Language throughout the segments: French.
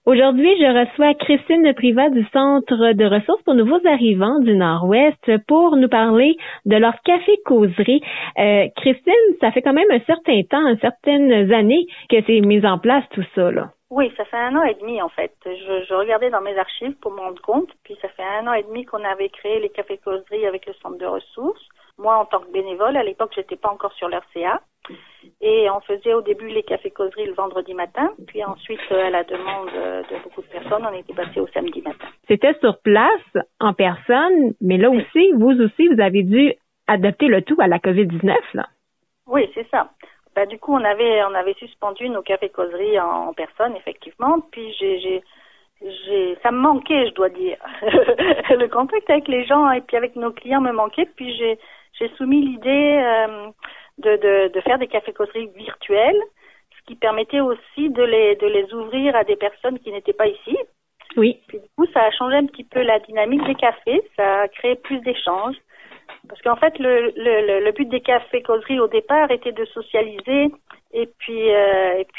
Aujourd'hui, je reçois Christine Privat du Centre de ressources pour nouveaux arrivants du Nord-Ouest pour nous parler de leur café-causerie. Christine, ça fait quand même un certain temps, certaines années que c'est mis en place tout ça, là. Oui, ça fait 1 an et demi en fait. Je regardais dans mes archives pour me rendre compte, puis ça fait 1 an et demi qu'on avait créé les cafés-causeries avec le Centre de ressources. Moi, en tant que bénévole, à l'époque, j'étais pas encore sur l'RCA. Et on faisait au début les cafés-causeries le vendredi matin, puis ensuite, à la demande de beaucoup de personnes, on était passé au samedi matin. C'était sur place, en personne, mais là aussi, vous avez dû adapter le tout à la COVID-19, là. Oui, c'est ça. Du coup, on avait suspendu nos cafés-causeries en personne, effectivement, puis ça me manquait, je dois dire. Le contact avec les gens et puis avec nos clients me manquait, puis j'ai soumis l'idée de faire des cafés-causeries virtuelles, ce qui permettait aussi de les ouvrir à des personnes qui n'étaient pas ici. Oui. Puis du coup, ça a changé un petit peu la dynamique des cafés, ça a créé plus d'échanges. Parce qu'en fait, le but des cafés-causeries au départ était de socialiser et puis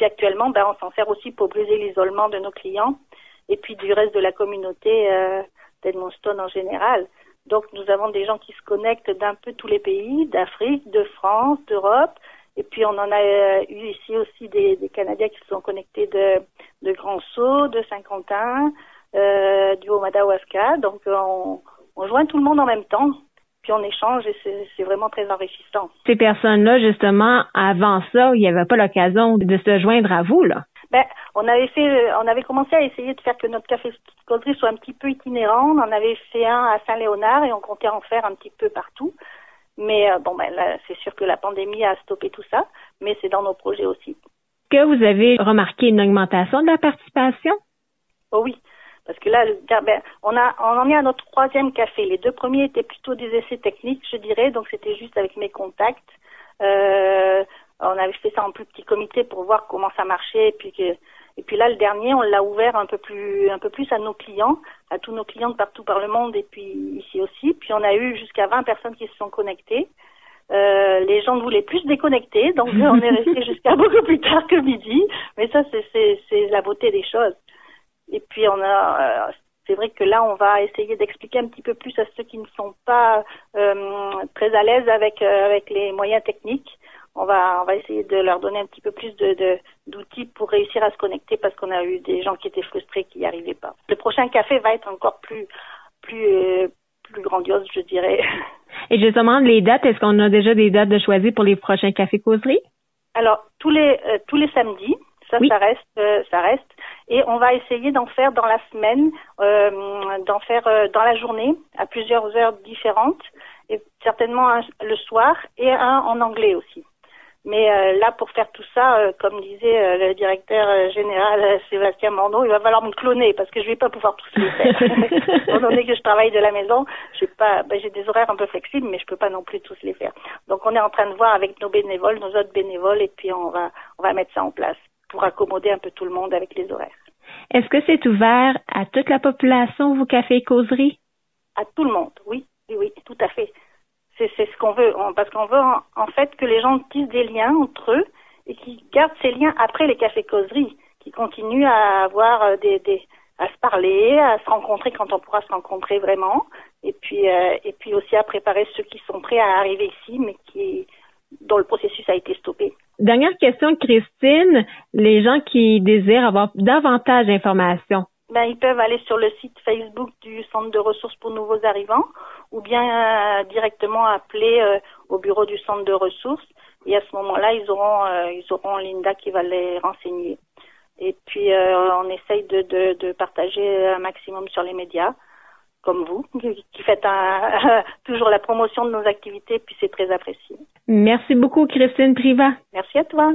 actuellement, on s'en sert aussi pour briser l'isolement de nos clients et puis du reste de la communauté d'Edmundston en général. Donc, nous avons des gens qui se connectent d'un peu tous les pays, d'Afrique, de France, d'Europe. Et puis, on en a eu ici aussi des Canadiens qui se sont connectés de Grand-Sault, de Saint-Quentin, du Haut-Madawaska. Donc, on joint tout le monde en même temps. Puis, on échange et c'est vraiment très enrichissant. Ces personnes-là, justement, avant ça, il n'y avait pas l'occasion de se joindre à vous, là. On avait commencé à essayer de faire que notre café-causerie soit un petit peu itinérant. On en avait fait un à Saint-Léonard et on comptait en faire un petit peu partout. Mais là, c'est sûr que la pandémie a stoppé tout ça, mais c'est dans nos projets aussi. Est-ce que vous avez remarqué une augmentation de la participation? Oh oui, parce que là, on en est à notre 3e café. Les 2 premiers étaient plutôt des essais techniques, je dirais, donc c'était juste avec mes contacts. On avait fait ça en plus petit comité pour voir comment ça marchait et puis là le dernier on l'a ouvert un peu plus à nos clients, à tous nos clients de partout par le monde et puis ici aussi. Puis on a eu jusqu'à 20 personnes qui se sont connectées. Les gens ne voulaient plus se déconnecter, donc on est resté jusqu'à beaucoup plus tard que midi. Mais ça c'est la beauté des choses. Et puis c'est vrai que là, on va essayer d'expliquer un petit peu plus à ceux qui ne sont pas très à l'aise avec les moyens techniques. On va essayer de leur donner un petit peu plus d'outils pour réussir à se connecter parce qu'on a eu des gens qui étaient frustrés qui n'y arrivaient pas. Le prochain café va être encore plus grandiose, je dirais. Et justement, les dates, est-ce qu'on a déjà des dates de choisies pour les prochains cafés-causeries? Alors, tous les samedis. Ça reste. Et on va essayer d'en faire dans la semaine, dans la journée, à plusieurs heures différentes, et certainement un le soir et un en anglais aussi. Mais là, pour faire tout ça, comme disait le directeur général Sébastien Morneau, il va falloir me cloner parce que je vais pas pouvoir tous les faire. Étant donné que je travaille de la maison, j'ai des horaires un peu flexibles, mais je peux pas non plus tous les faire. Donc, on est en train de voir avec nos bénévoles, nos autres bénévoles, et puis on va mettre ça en place pour accommoder un peu tout le monde avec les horaires. Est-ce que c'est ouvert à toute la population, vos cafés-causeries? À tout le monde, oui, tout à fait. C'est ce qu'on veut, parce qu'on veut en fait que les gens tissent des liens entre eux et qu'ils gardent ces liens après les cafés-causeries, qui continuent à avoir à se parler, à se rencontrer quand on pourra se rencontrer vraiment, et puis aussi à préparer ceux qui sont prêts à arriver ici, mais dont le processus a été stoppé. Dernière question, Christine. Les gens qui désirent avoir davantage d'informations. Ils peuvent aller sur le site Facebook du Centre de ressources pour nouveaux arrivants ou bien directement appeler au bureau du Centre de ressources. Et à ce moment-là, ils auront Linda qui va les renseigner. Et puis, on essaye de partager un maximum sur les médias, comme vous, qui faites toujours la promotion de nos activités, puis c'est très apprécié. Merci beaucoup, Christine Privat. Merci à toi.